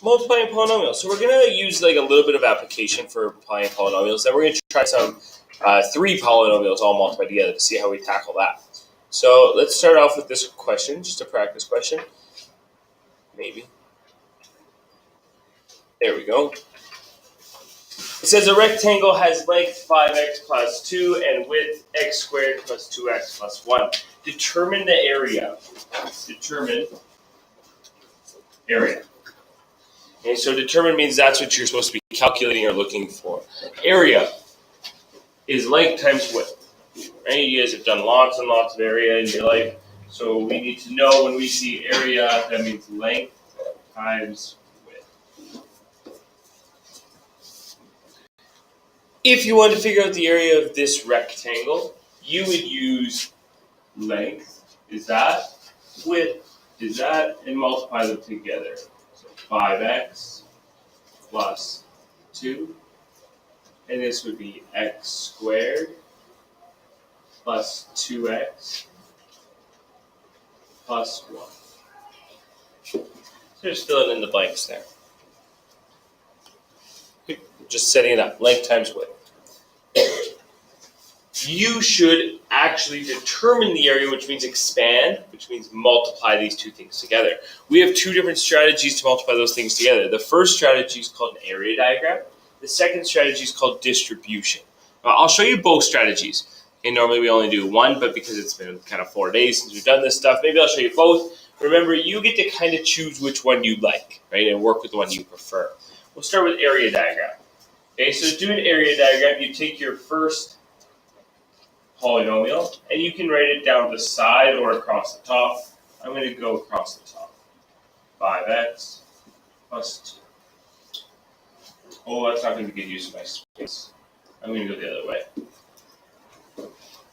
Multiplying polynomials. So we're going to use like a little bit of application for applying polynomials. Then we're going to try some 3 polynomials all multiplied together to see how we tackle that. So let's start off with this question, just a practice question. Maybe. There we go. It says a rectangle has length 5x plus 2 and width x squared plus 2x plus 1. Determine the area. Determine area. Okay, so determine means that's what you're supposed to be calculating or looking for. Area is length times width. Right? You guys have done lots and lots of area in your life. So we need to know when we see area, that means length times width. If you want to figure out the area of this rectangle, you would use length, is that, width, is that, and multiply them together. So 5x plus 2, and this would be x squared plus 2x plus 1. So just fill it in the blanks there. Just setting it up, length times width. You should actually determine the area, which means expand, which means multiply these two things together. We have 2 different strategies to multiply those things together. The first strategy is called an area diagram. The second strategy is called distribution. Now, I'll show you both strategies. And normally we only do one, but because it's been kind of 4 days since we've done this stuff, maybe I'll show you both. Remember, you get to kind of choose which one you like, right, and work with the one you prefer. We'll start with area diagram. Okay, so to do an area diagram, you take your first polynomial, and you can write it down the side or across the top. I'm going to go across the top. 5x plus 2. Oh, that's not going to be good use of my space. I'm going to go the other way.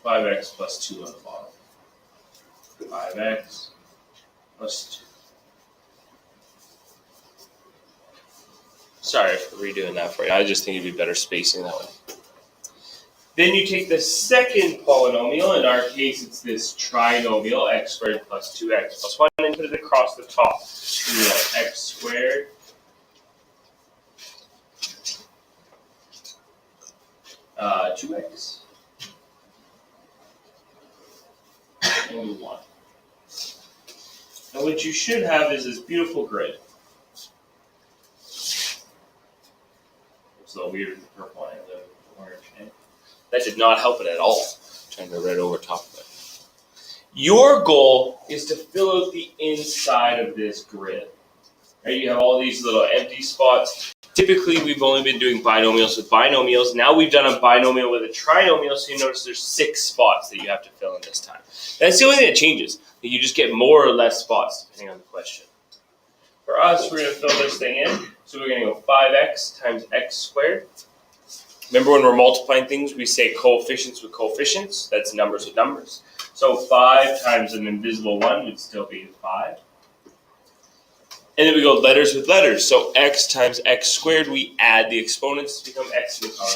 5x plus 2 on the bottom. 5x plus 2. Sorry for redoing that for you. I just think it'd be better spacing that way. Then you take the second polynomial. In our case, it's this trinomial, x squared plus 2x plus 1, and put it across the top. So we have x squared uh, 2x and 1. And what you should have is this beautiful grid. It's a little weird with the purple and the orange. That did not help it at all. Trying to write over top of it. Your goal is to fill out the inside of this grid. Right? You have all these little empty spots. Typically, we've only been doing binomials with binomials. Now we've done a binomial with a trinomial, so you notice there's 6 spots that you have to fill in this time. That's the only thing that changes. You just get more or less spots depending on the question. For us, we're going to fill this thing in. So we're going to go 5x times x squared. Remember when we're multiplying things, we say coefficients with coefficients. That's numbers with numbers. So 5 times an invisible 1 would still be 5. And then we go letters with letters. So x times x squared, we add the exponents to become x to the power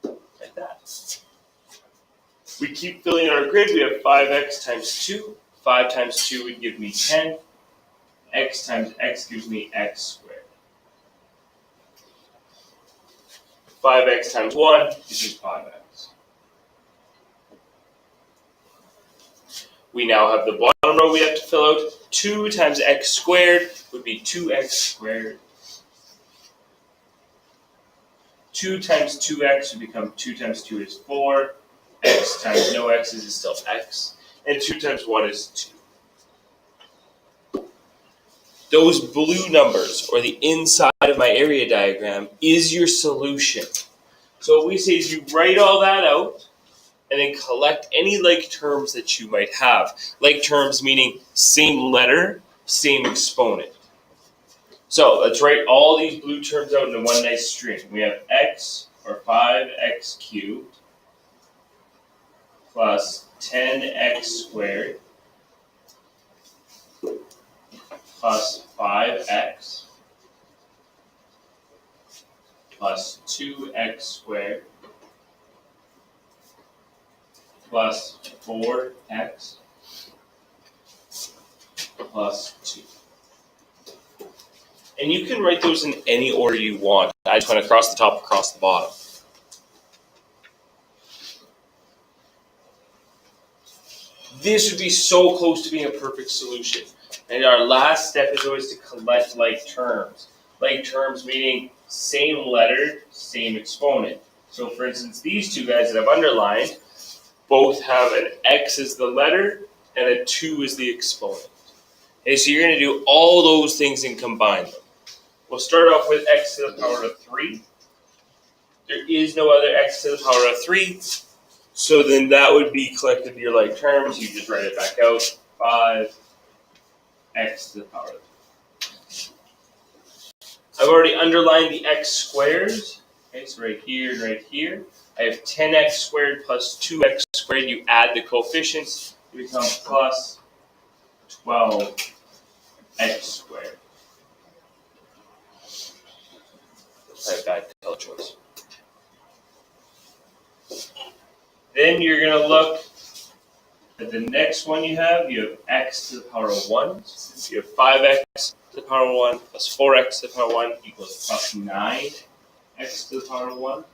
of 3. Like that. We keep filling in our grid. We have 5x times 2. 5 times 2 would give me 10. X times x gives me x squared. 5x times 1 is 5x. We now have the bottom row we have to fill out. 2 times x squared would be 2x squared. 2 times 2x would become 2 times 2 is 4. X times no x's is still x. And 2 times 1 is 2. Those blue numbers, or the inside of my area diagram, is your solution. So what we say is you write all that out, and then collect any like terms that you might have. Like terms meaning same letter, same exponent. So let's write all these blue terms out into one nice string. We have x, or 5x cubed, plus 10x squared, plus 5x, plus 2x squared, plus 4x, plus 2. And you can write those in any order you want. I just went across the top, across the bottom. This would be so close to being a perfect solution. And our last step is always to collect like terms. Like terms meaning same letter, same exponent. So for instance, these two guys that I've underlined both have an x as the letter and a 2 as the exponent. Okay, so you're going to do all those things and combine them. We'll start off with x to the power of 3. There is no other x to the power of 3. So then that would be collected your like terms. You just write it back out. 5x to the power of 3. I've already underlined the x squares. Okay, so right here and right here. I have 10x squared plus 2x squared. You add the coefficients. It becomes plus 12x squared. I have bad color choice. Then you're going to look at the next one you have. You have x to the power of 1. So you have 5x to the power of 1 plus 4x to the power of 1 equals plus 9x to the power of 1.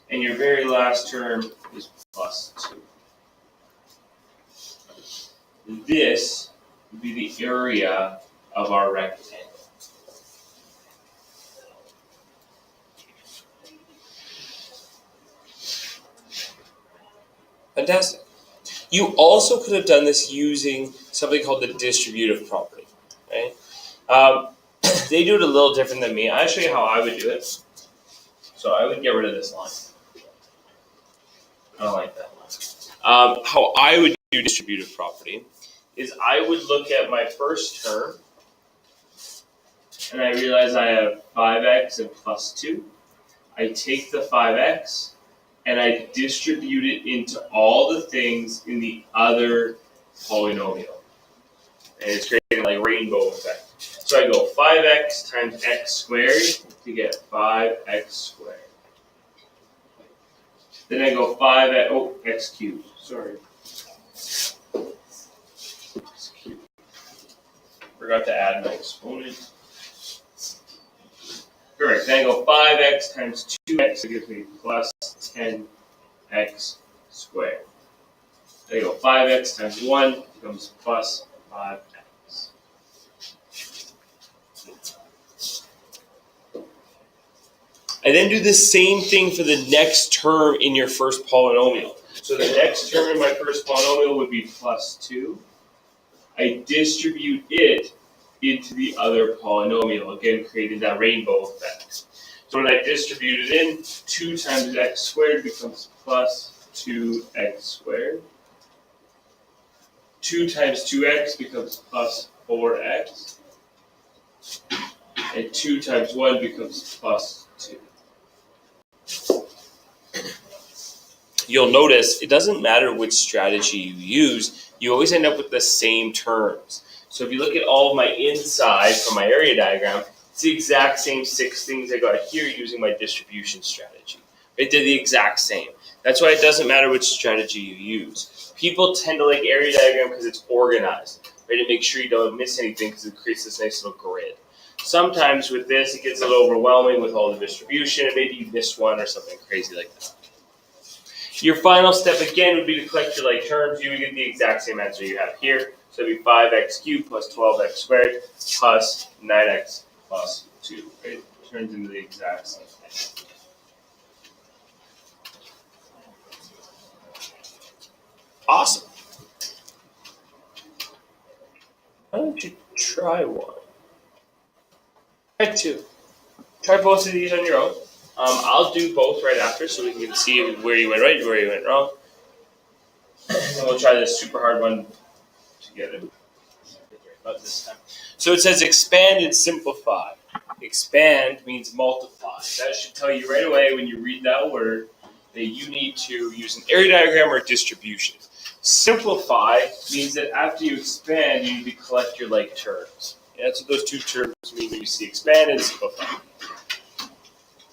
And your very last term is plus 2. This would be the area of our rectangle. Fantastic. You also could have done this using something called the distributive property. Right? They do it a little different than me. I'll show you how I would do it. So I would get rid of this line. I don't like that line. How I would do distributive property is I would look at my first term and I realize I have 5x and plus 2. I take the 5x and I distribute it into all the things in the other polynomial. And it's creating like rainbow effect. So I go 5x times x squared to get 5x squared. Then I go 5x, x cubed, sorry. X cubed. Forgot to add my exponent. Correct, then I go 5x times 2x, it gives me plus 10x squared. Then I go 5x times 1 becomes plus 5x. I then do the same thing for the next term in your first polynomial. So the next term in my first polynomial would be plus 2. I distribute it into the other polynomial, again creating that rainbow effect. So when I distribute it in, 2 times x squared becomes plus 2x squared. 2 times 2x becomes plus 4x. And 2 times 1 becomes plus 2. You'll notice it doesn't matter which strategy you use, you always end up with the same terms. So if you look at all of my inside from my area diagram, it's the exact same 6 things I got here using my distribution strategy. Right? They're the exact same. That's why it doesn't matter which strategy you use. People tend to like area diagram because it's organized, right? To make sure you don't miss anything because it creates this nice little grid. Sometimes with this, it gets a little overwhelming with all the distribution, and maybe you missed one or something crazy like that. Your final step again would be to collect your like terms. You would get the exact same answer you have here. So it would be 5x cubed plus 12x squared plus 9x plus 2. Right? It turns into the exact same thing. Awesome. Why don't you try one? Try 2. Try both of these on your own. I'll do both right after so we can see where you went right and where you went wrong. And then we'll try this super hard one together. About this time. So it says expand and simplify. Expand means multiply. That should tell you right away when you read that word that you need to use an area diagram or distribution. Simplify means that after you expand, you need to collect your like terms. Yeah, that's what those two terms mean when you see expand and simplify.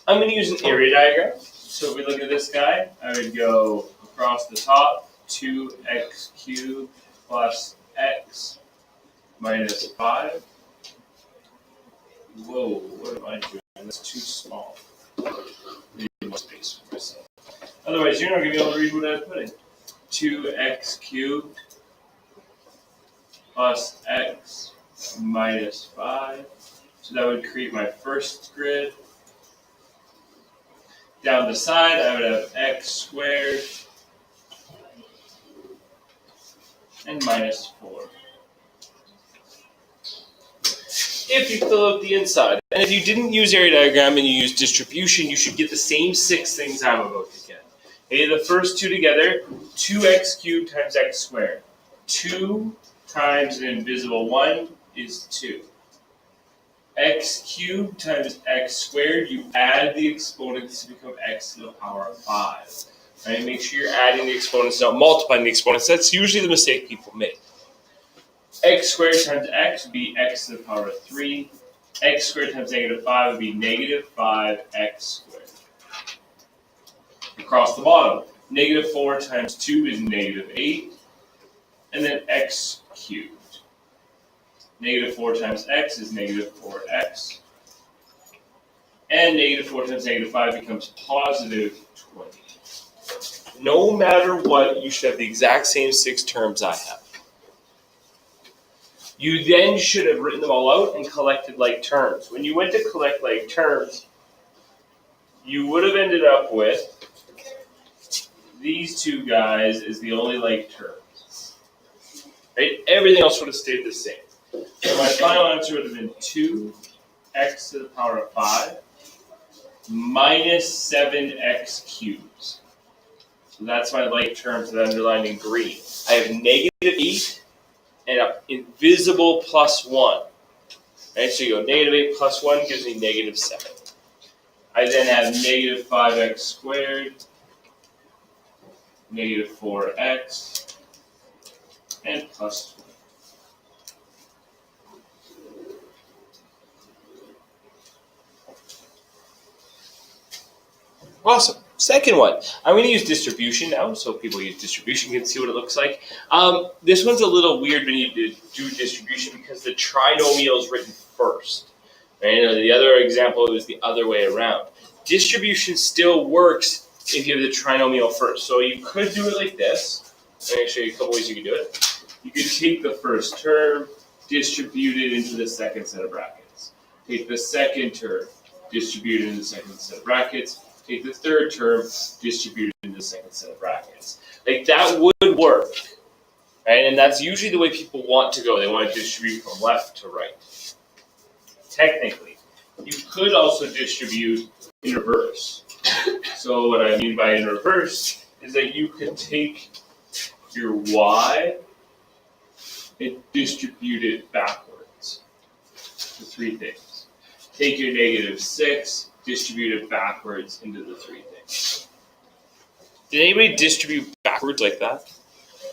I'm going to use an area diagram. So if we look at this guy, I would go across the top, 2x cubed plus x minus 5. Whoa, what am I doing? That's too small. Need more space for myself. Otherwise, you're not going to be able to read what I was putting. 2x cubed plus x minus 5. So that would create my first grid. Down the side, I would have x squared and minus 4. If you fill out the inside. And if you didn't use area diagram and you use distribution, you should get the same 6 things I'm about to get. Okay, the first two together, 2x cubed times x squared. 2 times an invisible 1 is 2. X cubed times x squared, you add the exponents to become x to the power of 5. Right? Make sure you're adding the exponents, not multiplying the exponents. That's usually the mistake people make. X squared times x would be x to the power of 3. X squared times negative 5 would be negative 5x squared. Across the bottom, negative 4 times 2 is negative 8. And then x cubed. Negative 4 times x is negative 4x. And negative 4 times negative 5 becomes positive 20. No matter what, you should have the exact same 6 terms I have. You then should have written them all out and collected like terms. When you went to collect like terms, you would have ended up with these two guys as the only like terms. Right? Everything else would have stayed the same. So my final answer would have been 2x to the power of 5 minus 7x cubed. So that's my like terms that I underlined in green. I have negative 8 and an invisible plus 1. Right? So you go negative 8 plus 1 gives me negative 7. I then have negative 5x squared, negative 4x, and plus 20. Awesome. Second one. I'm going to use distribution now, so people use distribution can see what it looks like. This one's a little weird when you do distribution because the trinomial is written first. Right? The other example was the other way around. Distribution still works if you have the trinomial first. So you could do it like this. I'm going to show you a couple ways you can do it. You could take the first term, distribute it into the second set of brackets. Take the second term, distribute it into the second set of brackets. Take the third term, distribute it into the second set of brackets. Like that would work, right? And that's usually the way people want to go. They want to distribute from left to right. Technically, you could also distribute in reverse. So what I mean by in reverse is that you could take your y and distribute it backwards to 3 things. Take your negative 6, distribute it backwards into the 3 things. Did anybody distribute backwards like that?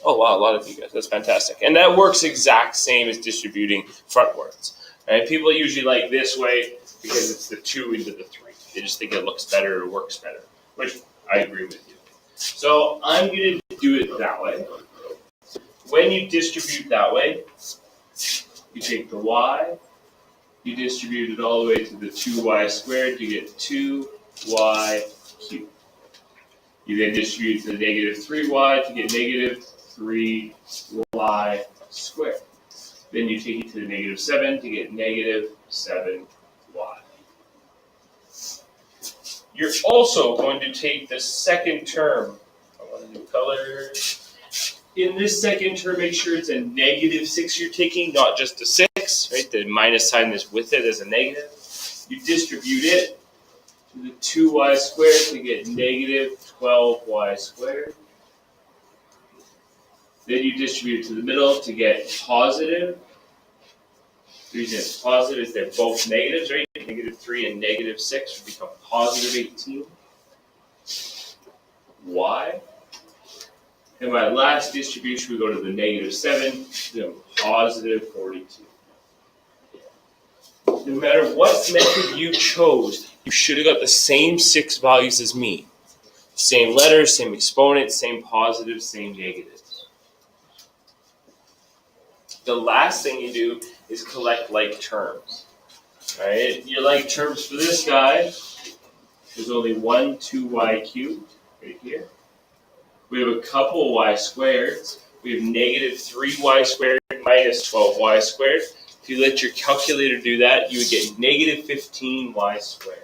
Oh wow, a lot of you guys. That's fantastic. And that works exact same as distributing frontwards. Right? People usually like this way because it's the 2 into the 3. They just think it looks better or works better, which I agree with you. So I'm going to do it that way. When you distribute that way, you take the y, you distribute it all the way to the 2y squared to get 2y cubed. You then distribute to the negative 3y to get negative 3y squared. Then you take it to the negative 7 to get negative 7y. You're also going to take the second term. I want a new color. In this second term, make sure it's a negative 6 you're taking, not just a 6, right? The minus sign is with it as a negative. You distribute it to the 2y squared to get negative 12y squared. Then you distribute it to the middle to get positive. The reason it's positive is they're both negatives, right? Negative 3 and negative 6 would become positive 18. Y. And my last distribution, we go to the negative 7, to positive 42. No matter what method you chose, you should have got the same 6 values as me. Same letters, same exponents, same positives, same negatives. The last thing you do is collect like terms. Alright, your like terms for this guy, there's only 1, 2y cubed right here. We have a couple y squared. We have negative 3y squared minus 12y squared. If you let your calculator do that, you would get negative 15y squared.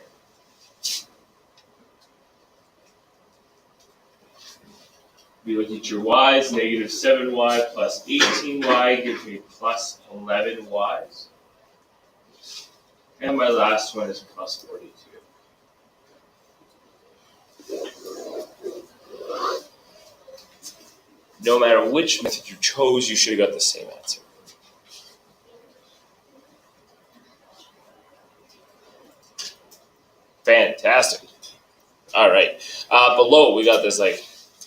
We look at your y's, negative 7y plus 18y gives me plus 11y. And my last one is plus 42. No matter which method you chose, you should have got the same answer. Fantastic. All right. Below, we got this like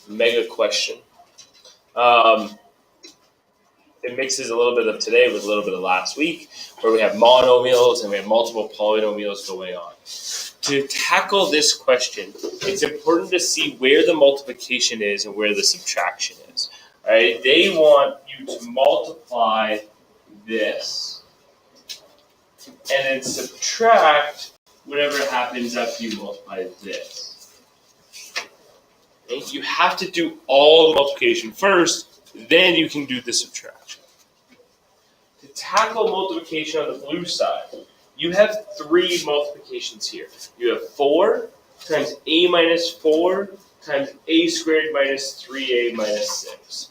mega question. It mixes a little bit of today with a little bit of last week, where we have monomials and we have multiple polynomials going on. To tackle this question, it's important to see where the multiplication is and where the subtraction is. All right, they want you to multiply this and then subtract whatever happens after you multiply this. Okay? You have to do all the multiplication first, then you can do the subtraction. To tackle multiplication on the blue side, you have 3 multiplications here. You have 4 times a minus 4 times a squared minus 3a minus 6.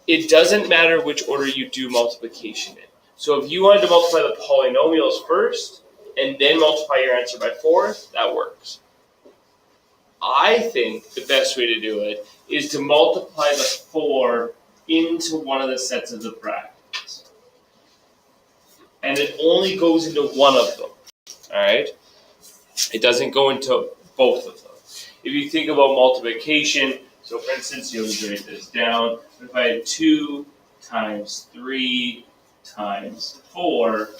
It doesn't matter which order you do multiplication in. So if you wanted to multiply the polynomials first and then multiply your answer by 4, that works. I think the best way to do it is to multiply the 4 into one of the sets of the brackets. And it only goes into one of them, all right? It doesn't go into both of them. If you think about multiplication, so for instance, you'll write this down. If I had 2 times 3 times 4,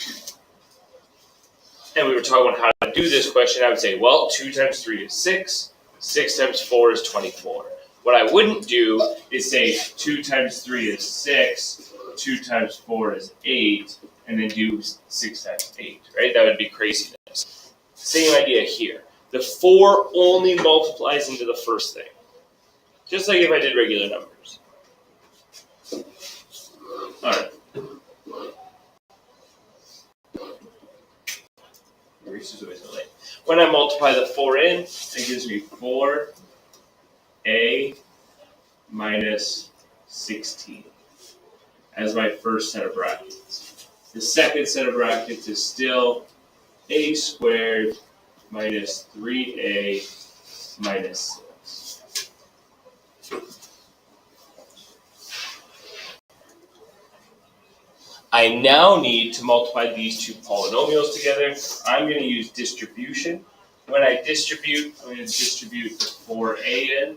and we were talking about how to do this question, I would say, well, 2 times 3 is 6. 6 times 4 is 24. What I wouldn't do is say 2 times 3 is 6, 2 times 4 is 8, and then do 6 times 8, right? That would be craziness. Same idea here. The 4 only multiplies into the first thing, just like if I did regular numbers. All right. When I multiply the 4 in, it gives me 4a minus 16 as my first set of brackets. The second set of brackets is still a squared minus 3a minus 6. I now need to multiply these 2 polynomials together. I'm going to use distribution. When I distribute, I'm going to distribute the 4a in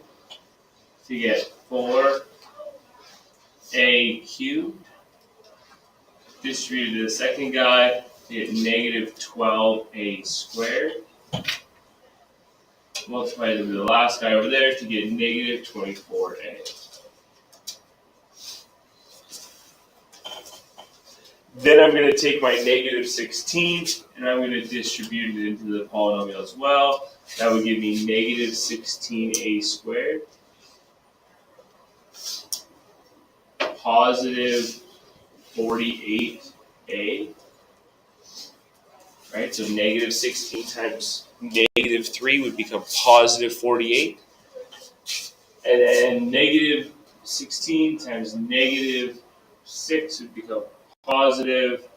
to get 4a cubed. Distribute to the second guy to get negative 12a squared. Multiply it to the last guy over there to get negative 24a. Then I'm going to take my negative 16 and I'm going to distribute it into the polynomial as well. That would give me negative 16a squared. Positive 48a. Right, so negative 16 times negative 3 would become positive 48. And then negative 16 times negative 6 would become positive,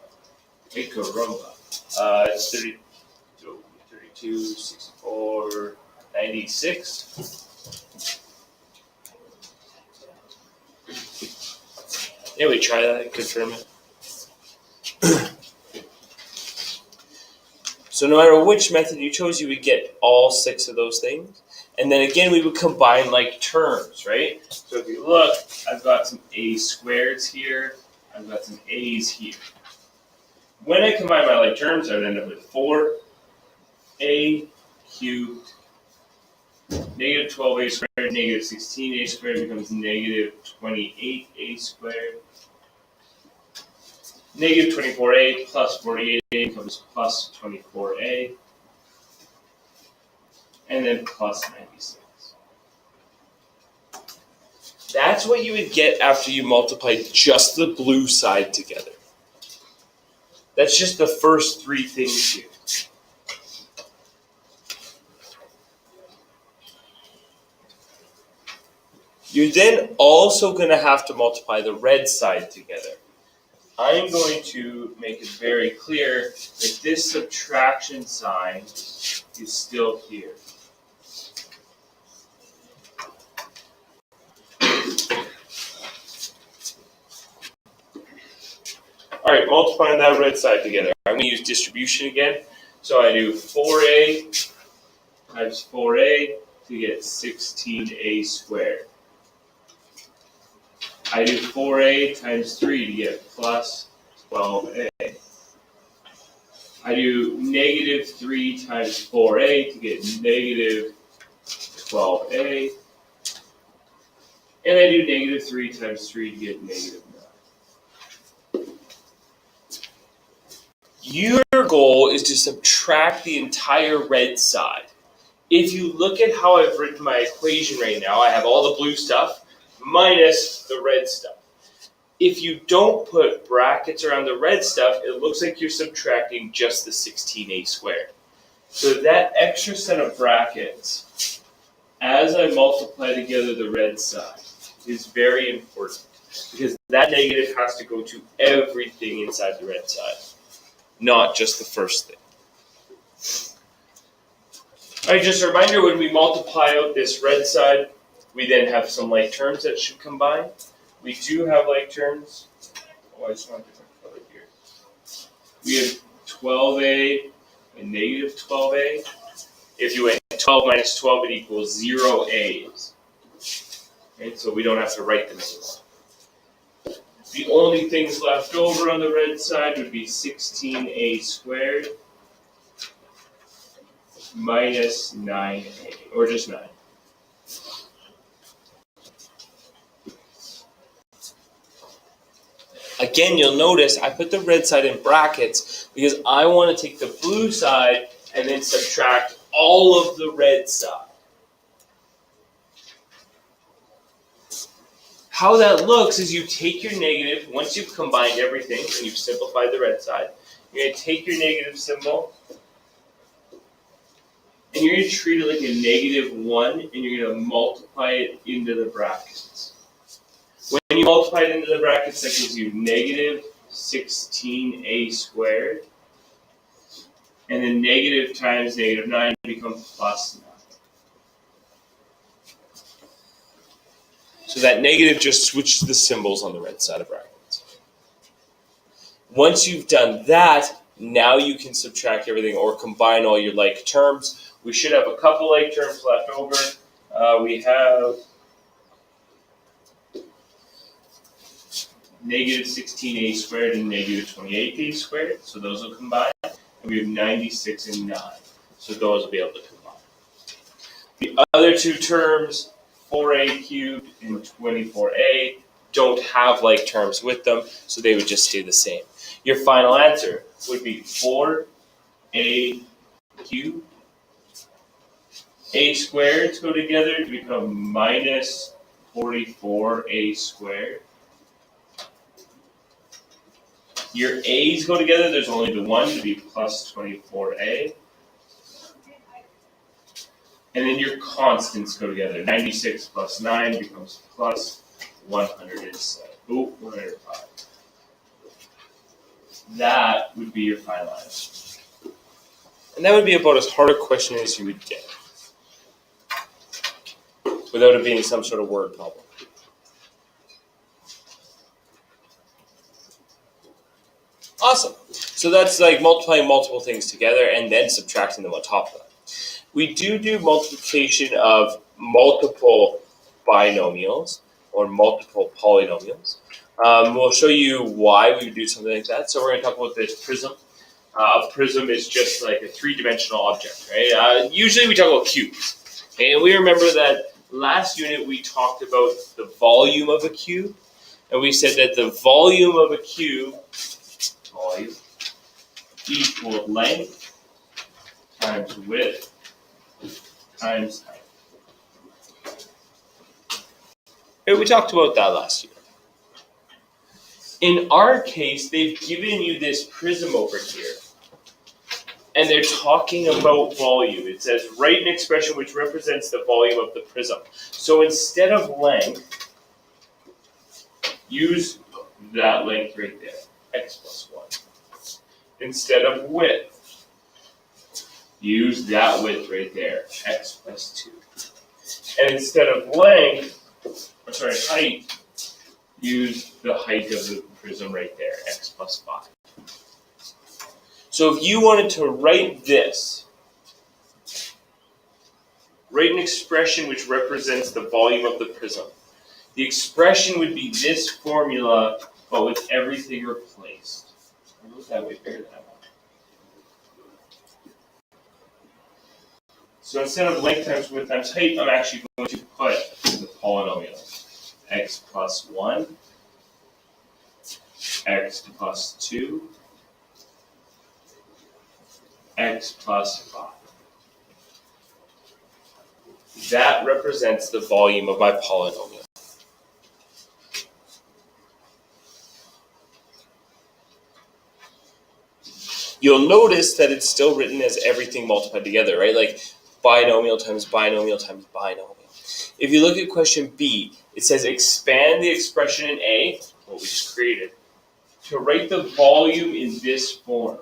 it's 32, 64, 96. Yeah, we try that and confirm it. So no matter which method you chose, you would get all 6 of those things. And then again, we would combine like terms, right? So if you look, I've got some a squareds here. I've got some a's here. When I combine my like terms, I would end up with 4a cubed, negative 12a squared, negative 16a squared becomes negative 28a squared. Negative 24a plus 48a becomes plus 24a. And then plus 96. That's what you would get after you multiply just the blue side together. That's just the first three things here. You're then also going to have to multiply the red side together. I'm going to make it very clear that this subtraction sign is still here. All right, multiplying that red side together. I'm going to use distribution again. So I do 4a times 4a to get 16a squared. I do 4a times 3 to get plus 12a. I do negative 3 times 4a to get negative 12a. And I do negative 3 times 3 to get negative 9. Your goal is to subtract the entire red side. If you look at how I've written my equation right now, I have all the blue stuff minus the red stuff. If you don't put brackets around the red stuff, it looks like you're subtracting just the 16a squared. So that extra set of brackets, as I multiply together the red side, is very important because that negative has to go to everything inside the red side, not just the first thing. All right, just a reminder, when we multiply out this red side, we then have some like terms that should combine. We do have like terms. Oh, I just want a different color here. We have 12a and negative 12a. If you went 12 minus 12, it equals 0 a's. Okay, so we don't have to write them anymore. The only things left over on the red side would be 16a squared minus 9a, or just 9. Again, you'll notice I put the red side in brackets because I want to take the blue side and then subtract all of the red side. How that looks is you take your negative, once you've combined everything and you've simplified the red side, you're going to take your negative symbol and you're going to treat it like a negative 1 and you're going to multiply it into the brackets. When you multiply it into the brackets, that gives you negative 16a squared. And then negative times negative 9 becomes plus 9. So that negative just switches the symbols on the red side of brackets. Once you've done that, now you can subtract everything or combine all your like terms. We should have a couple like terms left over. We have negative 16a squared and negative 28a squared, so those will combine. And we have 96 and 9, so those will be able to combine. The other two terms, 4a cubed and 24a, don't have like terms with them, so they would just stay the same. Your final answer would be 4a cubed. A squareds go together to become minus 44a squared. Your a's go together, there's only the one to be plus 24a. And then your constants go together. 96 plus 9 becomes plus 107. Oh, 105. That would be your final answer. And that would be about as hard a question as you would get, without it being some sort of word problem. Awesome. So that's like multiplying multiple things together and then subtracting them on top of that. We do multiplication of multiple binomials or multiple polynomials. We'll show you why we would do something like that. So we're going to talk about this prism. A prism is just like a three-dimensional object, right? Usually we talk about cubes. And we remember that last unit we talked about the volume of a cube. And we said that the volume of a cube volume equal length times width times height. Okay, we talked about that last year. In our case, they've given you this prism over here, and they're talking about volume. It says, write an expression which represents the volume of the prism. So instead of length, use that length right there, x plus 1. Instead of width, use that width right there, x plus 2. And instead of height, use the height of the prism right there, x plus 5. So if you wanted to write this, write an expression which represents the volume of the prism. The expression would be this formula, but with everything replaced. I wrote that way better than I wanted. So instead of length times width times height, I'm actually going to put the polynomial x plus 1, x plus 2, x plus 5. That represents the volume of my polynomial. You'll notice that it's still written as everything multiplied together, right? Like binomial times binomial times binomial. If you look at question B, it says expand the expression in A, what we just created, to write the volume in this form.